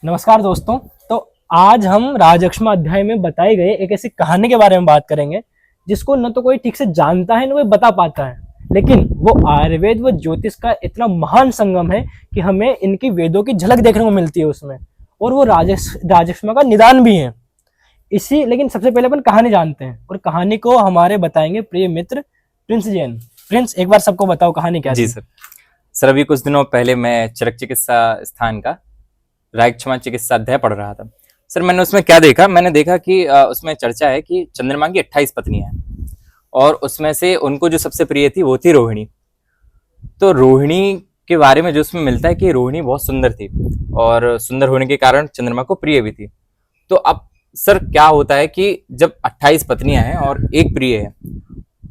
नमस्कार दोस्तों। तो आज हम राजक्षमा अध्याय में बताए गए एक ऐसी कहानी के बारे में बात करेंगे जिसको न तो कोई ठीक से जानता है न कोई बता पाता है, लेकिन वो आयुर्वेद व ज्योतिष का इतना महान संगम है कि हमें इनकी वेदों की झलक देखने को मिलती है उसमें, और वो राजक्षमा का निदान भी है। लेकिन सबसे पहले अपन कहानी जानते हैं और कहानी को हमारे बताएंगे प्रिय मित्र प्रिंस जैन। प्रिंस, एक बार सबको बताओ कहानी क्या जी थी। सर अभी कुछ दिनों पहले मैं चरक चिकित्सा स्थान का राजक्षमा चिकित्सा अध्याय पढ़ रहा था। सर मैंने उसमें क्या देखा, मैंने देखा कि उसमें चर्चा है कि चंद्रमा की 28 पत्नियां हैं और उसमें से उनको जो सबसे प्रिय थी वो थी रोहिणी। तो रोहिणी के बारे में जो उसमें मिलता है कि रोहिणी बहुत सुंदर थी और सुंदर होने के कारण चंद्रमा को प्रिय भी थी। तो अब सर क्या होता है कि जब 28 पत्नियां हैं और एक प्रिय है,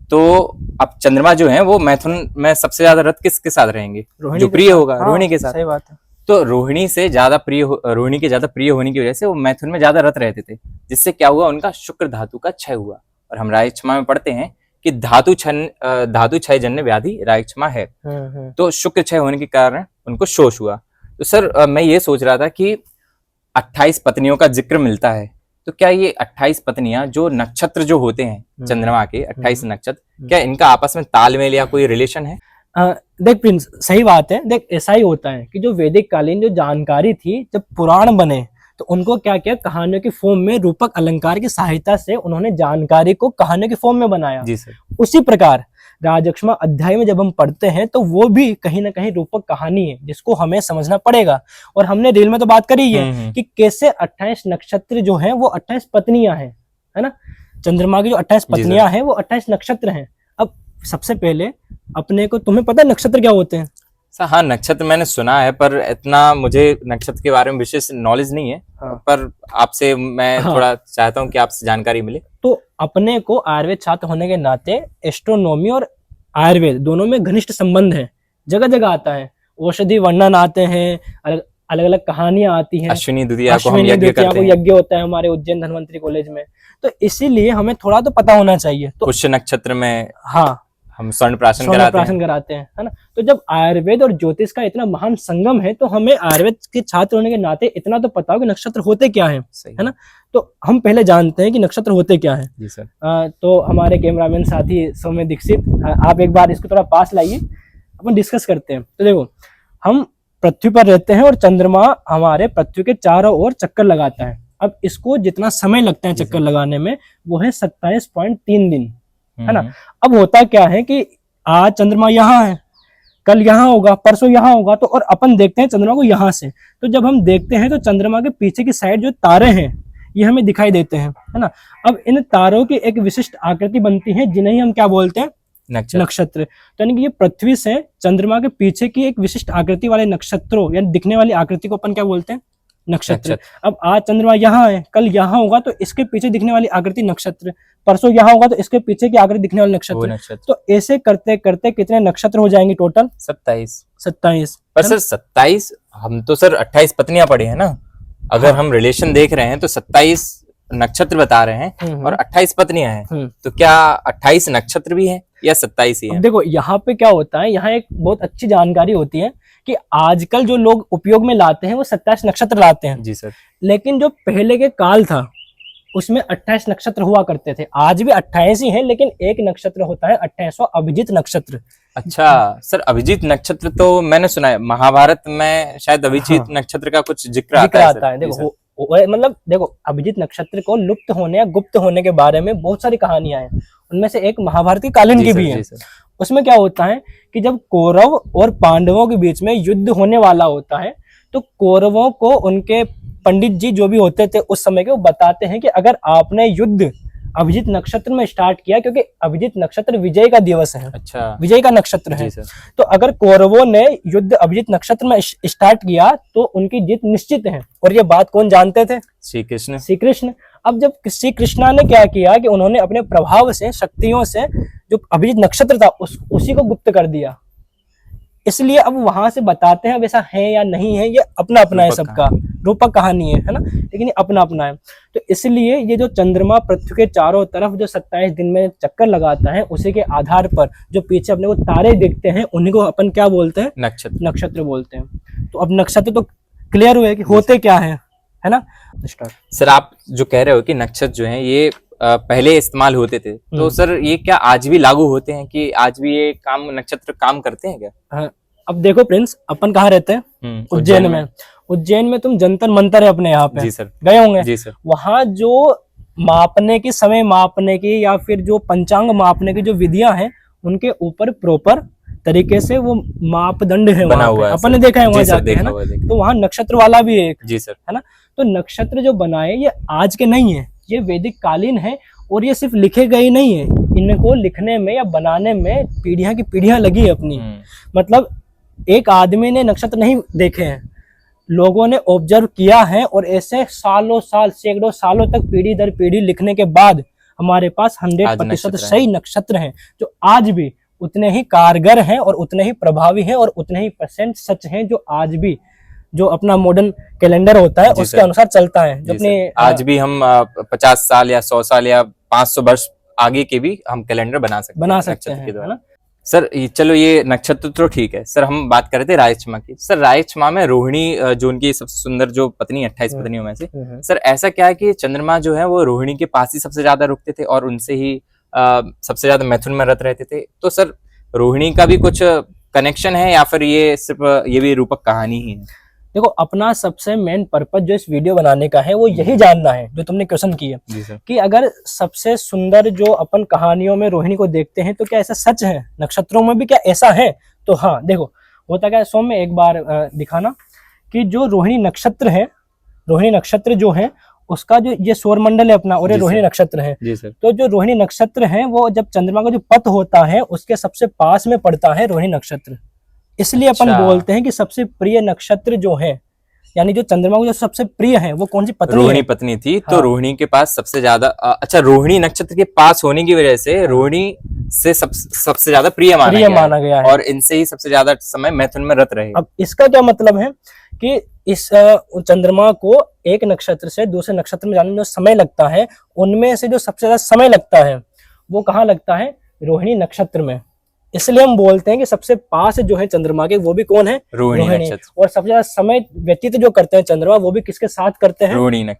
तो अब चंद्रमा जो है वो मैथुन में सबसे ज्यादा रत किसके साथ रहेंगे? जो प्रिय होगा रोहिणी के साथ। सही बात है। तो रोहिणी के ज्यादा प्रिय होने की वजह से वो मैथुन में ज्यादा रत रहते थे, जिससे क्या हुआ, उनका शुक्र धातु का क्षय हुआ। और हम राजक्षमा में पढ़ते हैं कि धातु क्षय जन्य व्याधि राजक्षमा है। तो शुक्र क्षय होने के कारण उनको शोष हुआ। तो सर मैं ये सोच रहा था कि 28 पत्नियों का जिक्र मिलता है, तो क्या ये 28 पत्नियां जो नक्षत्र जो होते हैं चंद्रमा के 28 नक्षत्र, क्या इनका आपस में तालमेल या कोई रिलेशन है? देख प्रिंस, सही बात है। देख, ऐसा ही होता है कि जो वैदिक कालीन जो जानकारी थी, जब पुराण बने तो उनको क्या किया, कहानियों की फॉर्म में रूपक अलंकार की सहायता से उन्होंने जानकारी को कहानियों की फॉर्म में बनाया। जी सर। उसी प्रकार राजक्षमा अध्याय में जब हम पढ़ते हैं तो वो भी कहीं ना कहीं रूपक कहानी है जिसको हमें समझना पड़ेगा। और हमने रील में तो बात करी है कि कैसे 28 नक्षत्र जो हैं वो 28 पत्नियां हैं, है ना। चंद्रमा की जो 28 पत्नियां हैं वो 28 नक्षत्र हैं। अब सबसे पहले अपने को, तुम्हें पता है नक्षत्र क्या होते हैं? सर हाँ, नक्षत्र मैंने सुना है पर इतना मुझे नक्षत्र के बारे में विशेष नॉलेज नहीं है। पर आपसे मैं थोड़ा चाहता हूँ कि आपसे जानकारी मिले। तो अपने को आयुर्वेद छात्र होने के नाते एस्ट्रोनॉमी और आयुर्वेद दोनों में घनिष्ठ संबंध है। जगह जगह आता है, औषधि वर्णन आते हैं, अलग अलग कहानियां आती हैं। अश्विनी द्वितीया को हम यज्ञ करते हैं। यज्ञ होता है हमारे उज्जैन धन्वंतरी कॉलेज में। तो इसीलिए हमें थोड़ा तो पता होना चाहिए। तो पुष्य नक्षत्र में हाँ हम स्वर्ण प्राशन कराते हैं, है ना। तो जब आयुर्वेद और ज्योतिष का इतना महान संगम है तो हमें आयुर्वेद के छात्र होने के नाते इतना तो पता हो कि नक्षत्र होते क्या है ना। तो हम पहले जानते हैं कि नक्षत्र होते क्या है। जी सर। तो हमारे कैमरामैन साथी सौम्य दीक्षित, आप एक बार इसको थोड़ा पास लाइए, अपन डिस्कस करते हैं। तो देखो, हम पृथ्वी पर रहते हैं और चंद्रमा हमारे पृथ्वी के चारों ओर चक्कर लगाता है। अब इसको जितना समय लगता है चक्कर लगाने में वो है 27.3 दिन, है ना। अब होता क्या है कि आज चंद्रमा यहाँ है, कल यहाँ होगा, परसों यहाँ होगा, तो और अपन देखते हैं चंद्रमा को यहाँ से। तो जब हम देखते हैं तो चंद्रमा के पीछे की साइड जो तारे हैं ये हमें दिखाई देते हैं, है ना। अब इन तारों की एक विशिष्ट आकृति बनती है जिन्हें हम क्या बोलते हैं? नक्षत्र। तो यानी कि ये पृथ्वी से चंद्रमा के पीछे की एक विशिष्ट आकृति वाले नक्षत्रों यानी दिखने वाली आकृति को अपन क्या बोलते हैं? नक्षत्र। अब आज चंद्रमा यहाँ है, कल यहाँ होगा तो इसके पीछे दिखने वाली आकृति नक्षत्र, परसों यहाँ होगा तो इसके पीछे की आकृति दिखने वाली नक्षत्र। तो ऐसे करते करते कितने नक्षत्र हो जाएंगे टोटल? 27। पर सर 27, हम तो सर 28 पत्नियां पढ़े हैं ना। अगर हम रिलेशन देख रहे हैं तो 27 नक्षत्र बता रहे हैं और 28 पत्नियां हैं, तो क्या 28 नक्षत्र भी हैं या 27 ही है? देखो यहाँ पे क्या होता है, यहाँ एक बहुत अच्छी जानकारी होती है कि आजकल जो लोग उपयोग में लाते हैं वो 27 नक्षत्र लाते हैं। जी सर। लेकिन जो पहले के काल था उसमें 28 नक्षत्र हुआ करते थे। आज भी 28 ही है, लेकिन एक नक्षत्र होता है 28वां अभिजीत नक्षत्र। अच्छा सर, अभिजीत नक्षत्र तो मैंने सुना है, महाभारत में शायद अभिजीत नक्षत्र का कुछ जिक्र आता है। देखो मतलब देखो, अभिजीत नक्षत्र को लुप्त होने या गुप्त होने के बारे में बहुत सारी कहानियां हैं। उनमें से एक महाभारत की कालीन की भी है। उसमें क्या होता है कि जब कौरव और पांडवों के बीच में युद्ध होने वाला होता है तो कौरवों को उनके पंडित जी जो भी होते थे उस समय के, वो बताते हैं कि अगर आपने युद्ध अभिजीत नक्षत्र में स्टार्ट किया, क्योंकि अभिजीत नक्षत्र विजय का दिवस है। अच्छा, विजय का नक्षत्र है। तो अगर कौरवों ने युद्ध अभिजीत नक्षत्र में स्टार्ट किया तो उनकी जीत निश्चित है। और ये बात कौन जानते थे? श्री कृष्ण। अब जब श्री कृष्णा ने क्या किया कि उन्होंने अपने प्रभाव से, शक्तियों से जो अभिजीत नक्षत्र था उसी को गुप्त कर दिया। इसलिए अब वहां से बताते हैं वैसा है या नहीं है, ये अपना अपना है, सबका रूपक कहानी है ना, लेकिन ये अपना अपना है। तो इसलिए ये जो चंद्रमा पृथ्वी के चारों तरफ जो 27 दिन में चक्कर लगाता है, उसी के आधार पर जो पीछे अपने को तारे दिखते हैं उन्हीं को अपन क्या बोलते हैं? नक्षत्र बोलते हैं। तो अब नक्षत्र तो क्लियर हुए कि होते क्या है ना। स्टार्ट। सर आप जो कह रहे हो कि नक्षत्र जो हैं ये पहले इस्तेमाल होते थे, तो सर ये क्या आज भी लागू होते हैं कि आज भी ये काम नक्षत्र काम करते हैं क्या? हाँ, अब देखो प्रिंस, अपन कहाँ रहते हैं? उज्जैन में। उज्जैन में तुम जंतर मंतर है अपने यहाँ पे, जी सर। गए होंगे। जी सर। वहाँ जो मापने की, समय मापने की या फिर जो पंचांग मापने की जो विधियां हैं, उनके ऊपर प्रॉपर तरीके से वो मापदंड है बना वहाँ पे। हुआ है अपन ने देखा है वहाँ जाके, है ना। हुआ है, तो वहाँ नक्षत्र वाला भी है एक, जी सर, है ना। तो नक्षत्र जो बनाए ये आज के नहीं है, ये वैदिक कालीन है। और ये सिर्फ लिखे गए नहीं है, इनको लिखने में या बनाने में पीढ़ियां की पीढ़ियां लगी है अपनी। मतलब एक आदमी ने नक्षत्र नहीं देखे हैं, लोगों ने ऑब्जर्व किया है, और ऐसे सालों साल, सैकड़ों सालों तक पीढ़ी दर पीढ़ी लिखने के बाद हमारे पास 100% सही नक्षत्र हैं, जो आज भी उतने ही कारगर हैं और उतने ही प्रभावी हैं और उतने ही % सच हैं, जो आज भी जो अपना मॉडर्न कैलेंडर होता है उसके अनुसार चलता है। जो अपने आज भी हम 50 साल या 100 साल या 500 वर्ष आगे के भी हम कैलेंडर बना सकते हैं, है ना। सर चलो ये नक्षत्र तो ठीक है सर, हम बात कर रहे थे रायक्षमा की। सर रायक्षमा में रोहिणी जो उनकी सबसे सुंदर जो पत्नी 28 पत्नियों में से, सर ऐसा क्या है कि चंद्रमा जो है वो रोहिणी के पास ही सबसे ज्यादा रुकते थे और उनसे ही सबसे ज्यादा मैथुन में रत रहते थे? तो सर रोहिणी का भी कुछ कनेक्शन है या फिर ये सिर्फ ये भी रूपक कहानी ही है? देखो, अपना सबसे मेन पर्पज जो इस वीडियो बनाने का है वो यही जानना है, जो तुमने क्वेश्चन किया कि अगर सबसे सुंदर जो अपन कहानियों में रोहिणी को देखते हैं, तो क्या ऐसा सच है? नक्षत्रों में भी क्या ऐसा है? तो हाँ, देखो होता क्या है, सौम्य एक बार दिखाना कि जो रोहिणी नक्षत्र है, रोहिणी नक्षत्र जो है उसका जो ये सौर मंडल है अपना, और ये रोहिणी नक्षत्र है। तो जो रोहिणी नक्षत्र है वो जब चंद्रमा का जो पथ होता है उसके सबसे पास में पड़ता है रोहिणी नक्षत्र। इसलिए अपन बोलते हैं कि सबसे प्रिय नक्षत्र जो है, यानी जो चंद्रमा को जो सबसे प्रिय है, वो कौन सी पत्नी रोहिणी पत्नी थी। हाँ। तो रोहिणी के पास सबसे ज्यादा अच्छा, रोहिणी नक्षत्र के पास होने की वजह से रोहिणी से सबसे ज्यादा प्रिय माना गया है और इनसे ही सबसे ज्यादा समय मैथुन में रत रहे। अब इसका क्या मतलब है कि इस चंद्रमा को एक नक्षत्र से दूसरे नक्षत्र में जाने में जो समय लगता है, उनमें से जो सबसे ज्यादा समय लगता है वो कहाँ लगता है? रोहिणी नक्षत्र में। इसलिए हम बोलते हैं कि सबसे पास जो है चंद्रमा के, वो भी कौन है? रोहिणी। और सबसे ज्यादा समय व्यतीत जो करते हैं चंद्रमा, वो भी किसके साथ करते हैं? रोहिणी।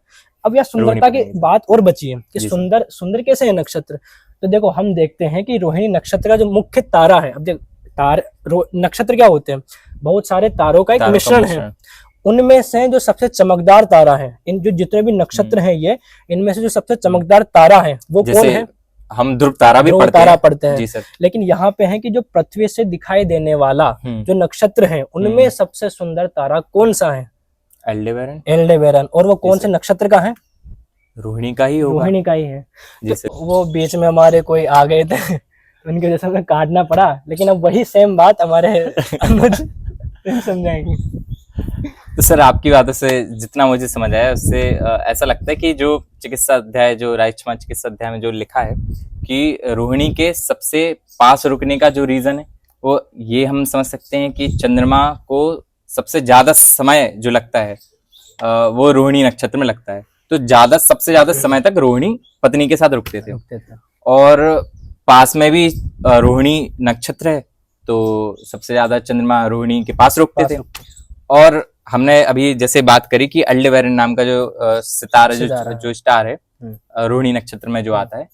अब यह सुंदरता की बात और बची है कि सुंदर कैसे है नक्षत्र। तो देखो, हम देखते हैं कि रोहिणी नक्षत्र का जो मुख्य तारा है, अब देखो नक्षत्र क्या होते हैं? बहुत सारे तारों का एक मिश्रण है। उनमें से जो सबसे चमकदार तारा है, इन जो जितने भी नक्षत्र हैं ये, इनमें से जो सबसे चमकदार तारा है वो कौन है? हम ध्रुव तारा भी पढ़ते हैं। जी सर। लेकिन यहाँ पे है कि जो पृथ्वी से दिखाई देने वाला जो नक्षत्र है, उनमें सबसे सुंदर तारा कौन सा है? एल्डेबेरन। और वो कौन से नक्षत्र का है? रोहिणी का ही होगा। रोहिणी का ही है। तो वो बीच में हमारे कोई आ गए थे, उनकी वजह से हमें काटना पड़ा, लेकिन अब वही सेम बात हमारे अनुज समझाएंगे। तो सर आपकी बातों से जितना मुझे समझ आया उससे ऐसा लगता है कि जो चिकित्सा अध्याय, जो रायक्षमा चिकित्सा अध्याय में जो लिखा है कि रोहिणी के सबसे पास रुकने का जो रीजन है, वो ये हम समझ सकते हैं कि चंद्रमा को सबसे ज्यादा समय जो लगता है वो रोहिणी नक्षत्र में लगता है। तो सबसे ज्यादा समय तक रोहिणी पत्नी के साथ रुकते थे। और पास में भी रोहिणी नक्षत्र है, तो सबसे ज्यादा चंद्रमा रोहिणी के पास रुकते थे। और हमने अभी जैसे बात करी कि अल्डेबेरन नाम का जो सितारा जो स्टार है रोहिणी नक्षत्र में जो आता है,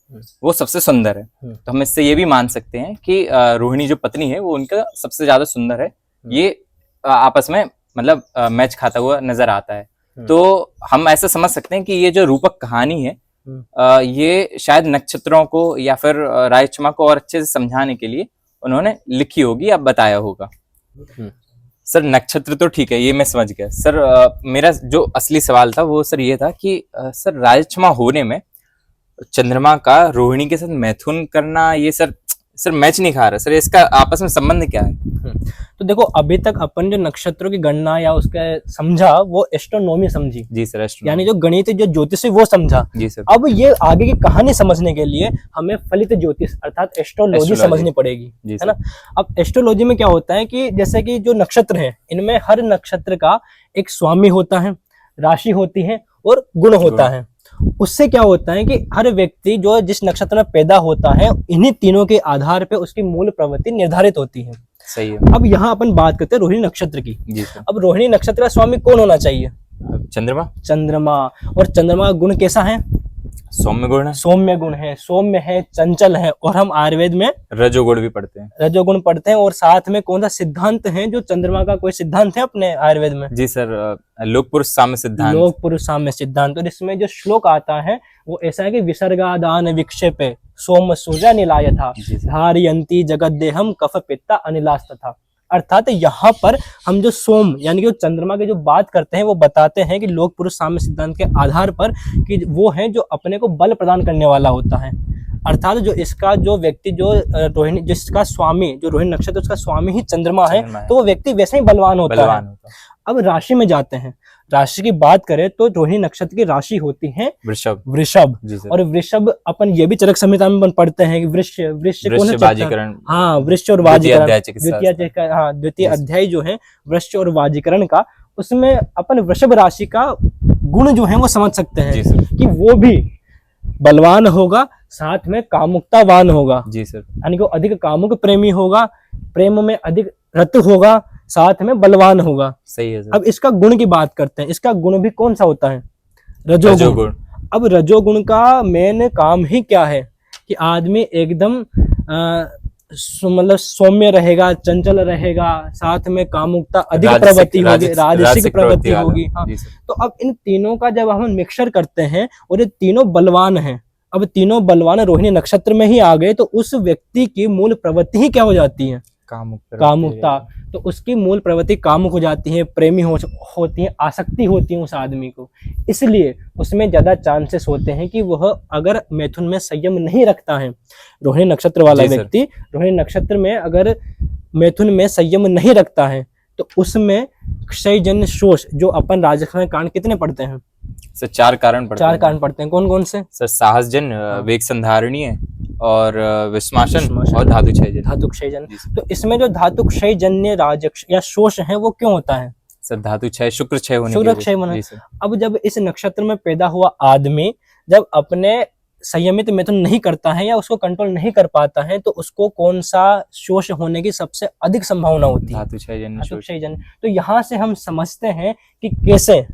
वो सबसे सुंदर है। तो हम इससे ये भी मान सकते हैं कि रोहिणी जो पत्नी है वो उनका सबसे ज्यादा सुंदर है। ये आपस में मतलब मैच खाता हुआ नजर आता है। तो हम ऐसा समझ सकते हैं कि ये जो रूपक कहानी है ये शायद नक्षत्रों को या फिर रायक्षमा को और अच्छे से समझाने के लिए उन्होंने लिखी होगी या बताया होगा। सर नक्षत्र तो ठीक है, ये मैं समझ गया। सर मेरा जो असली सवाल था वो सर ये था कि सर रायक्षमा होने में चंद्रमा का रोहिणी के साथ मैथुन करना, ये सर मैच नहीं खा रहा। सर इसका आपस में संबंध क्या है? तो देखो, अभी तक अपन जो नक्षत्रों की गणना या उसके समझा वो एस्ट्रोनॉमी समझी। जी सर, यानी जो गणित, जो ज्योतिष वो समझा। जी सर। अब ये आगे की कहानी समझने के लिए हमें फलित ज्योतिष अर्थात एस्ट्रोलॉजी समझनी पड़ेगी, है ना। अब एस्ट्रोलॉजी में क्या होता है कि जैसे कि जो नक्षत्र है, इनमें हर नक्षत्र का एक स्वामी होता है, राशि होती है और गुण होता है। उससे क्या होता है कि हर व्यक्ति जो जिस नक्षत्र में पैदा होता है, इन्हीं तीनों के आधार पे उसकी मूल प्रवृत्ति निर्धारित होती है। सही है। अब यहाँ अपन बात करते हैं रोहिणी नक्षत्र की। जी सर। अब रोहिणी नक्षत्र का स्वामी कौन होना चाहिए? चंद्रमा। चंद्रमा। और चंद्रमा का गुण कैसा है? सौम्य गुण है। सौम्य गुण है, सौम्य है, चंचल है। और हम आयुर्वेद में रजोगुण भी पढ़ते हैं। रजोगुण पढ़ते हैं। और साथ में कौन सा सिद्धांत है जो चंद्रमा का, कोई सिद्धांत है अपने आयुर्वेद में? जी सर, लोक पुरुष साम्य सिद्धांत। लोक पुरुष साम्य सिद्धांत। और इसमें जो श्लोक आता है वो ऐसा है कि विसर्गादान विक्षेपे सोम सूर्य निलाय था जी सर। धारयंती जगत देहम कफ पित्ता अनिलास्त था। अर्थात यहाँ पर हम जो सोम यानी कि चंद्रमा की जो बात करते हैं वो बताते हैं कि लोक पुरुष साम्य सिद्धांत के आधार पर कि वो है जो अपने को बल प्रदान करने वाला होता है। अर्थात जो इसका जो व्यक्ति जो रोहिणी, जिसका स्वामी जो रोहिणी नक्षत्र उसका स्वामी ही चंद्रमा है, तो वो व्यक्ति वैसे ही बलवान होता है। अब राशि में जाते हैं। राशि की बात करें तो रोहिणी नक्षत्र की राशि होती है वृषभ। वृषभ। और वृषभ अपन ये भी चरक संहिता में पढ़ते हैं कि वृक्ष वाजीकरण। हाँ, वृक्ष और वाजीकरण द्वितीय अध्याय जो है वृक्ष और वाजीकरण का, उसमें अपन वृषभ राशि का गुण जो है वो समझ सकते हैं कि वो भी बलवान होगा, साथ में कामुकतावान होगा। जी सर। यानी कि अधिक कामुक प्रेमी होगा, प्रेम में अधिक रत होगा, साथ में बलवान होगा। सही है सर। अब इसका गुण की बात करते हैं। इसका गुण भी कौन सा होता है? रजोगुण। अब रजोगुण का मेन काम ही क्या है कि आदमी एकदम मतलब सौम्य रहेगा, चंचल रहेगा, साथ में कामुकता अधिक प्रवृत्ति होगी, राजसिक प्रवृत्ति होगी। हाँ, तो अब इन तीनों का जब हम मिक्सर करते हैं और ये तीनों बलवान हैं, अब तीनों बलवान रोहिणी नक्षत्र में ही आ गए, तो उस व्यक्ति की मूल प्रवृत्ति ही क्या हो जाती है? कामुकता। तो उसकी मूल प्रवृत्ति कामुक हो जाती है, प्रेमी होती है, आसक्ति होती है उस आदमी को। इसलिए उसमें ज्यादा चांसेस होते हैं कि वह अगर मैथुन में संयम नहीं रखता है, रोहिणी नक्षत्र वाला व्यक्ति रोहिणी नक्षत्र में अगर मैथुन में संयम नहीं रखता है तो उसमें क्षयजन्य शोष, जो अपन राजस्थान कांड कितने पढ़ते हैं सर? 4 कारण पढ़ते हैं। कौन कौन से सर? साहसजन्य, वेग संधारणीय और विस्माशन और धातु क्षयजन्य। तो इसमें जो धातु क्षयजन्य राजक्ष या शोष है वो क्यों होता है सर? धातु क्षय, शुक्र क्षय होने अब जब इस नक्षत्र में पैदा हुआ आदमी जब अपने संयमित मैथुन नहीं करता है या उसको कंट्रोल नहीं कर पाता है तो उसको कौन सा शोष होने की सबसे अधिक संभावना होती है? धातु क्षयजन्य। तो यहाँ से हम समझते हैं कि कैसे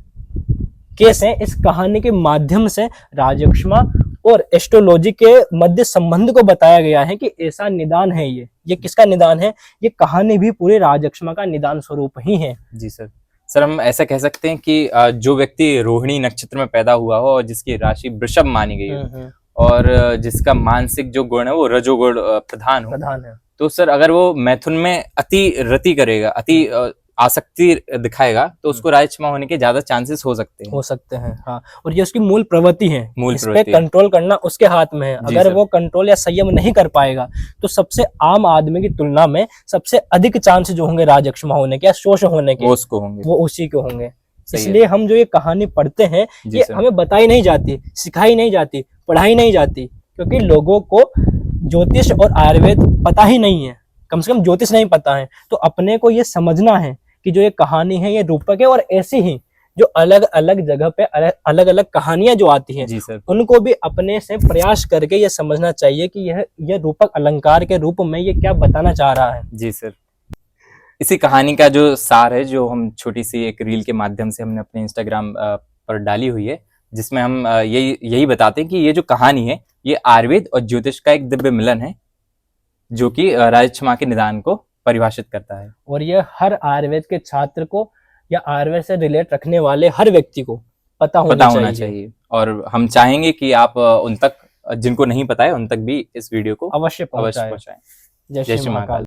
इस कहानी के माध्यम से राजक्षमा और एस्ट्रोलॉजी के मध्य संबंध को बताया गया है कि ऐसा निदान है। ये किसका निदान है? ये कहानी भी पूरे राजक्षमा का निदान स्वरूप ही है। जी सर। सर हम ऐसा कह सकते हैं कि जो व्यक्ति रोहिणी नक्षत्र में पैदा हुआ हो और जिसकी राशि वृषभ मानी गई है और जिसका मानसिक जो गुण है वो रजोगुण प्रधान है, तो सर अगर वो मैथुन में अति रति करेगा, अति आसक्ति दिखाएगा, तो उसको राजक्षमा होने के ज्यादा चांसेस हो सकते हैं। हाँ, और ये उसकी मूल प्रवृत्ति है, इस पे कंट्रोल करना उसके हाथ में है। अगर वो कंट्रोल या संयम नहीं कर पाएगा तो सबसे आम आदमी की तुलना में सबसे अधिक चांस जो होंगे राजक्षमा होने के या शोष होने के वो उसी के होंगे। इसलिए हम जो ये कहानी पढ़ते हैं ये हमें बताई नहीं जाती, सिखाई नहीं जाती, पढ़ाई नहीं जाती, क्योंकि लोगों को ज्योतिष और आयुर्वेद पता ही नहीं है, कम से कम ज्योतिष नहीं पता है। तो अपने को ये समझना है कि जो ये कहानी है ये रूपक है, और ऐसी ही जो अलग अलग जगह पे अलग अलग कहानियां जो आती हैं उनको भी अपने से प्रयास करके ये समझना चाहिए कि यह रूपक अलंकार के रूप में ये क्या बताना चाह रहा है। जी सर। इसी कहानी का जो सार है, जो हम छोटी सी एक रील के माध्यम से हमने अपने इंस्टाग्राम पर डाली हुई है, जिसमें हम यही बताते हैं कि ये जो कहानी है ये आयुर्वेद और ज्योतिष का एक दिव्य मिलन है, जो कि राजक्षमा के निदान को परिभाषित करता है। और ये हर आयुर्वेद के छात्र को या आयुर्वेद से रिलेट रखने वाले हर व्यक्ति को पता होना चाहिए। और हम चाहेंगे कि आप उन तक, जिनको नहीं पता है, उन तक भी इस वीडियो को अवश्य पहुंचाएं। जय श्री महाकाल।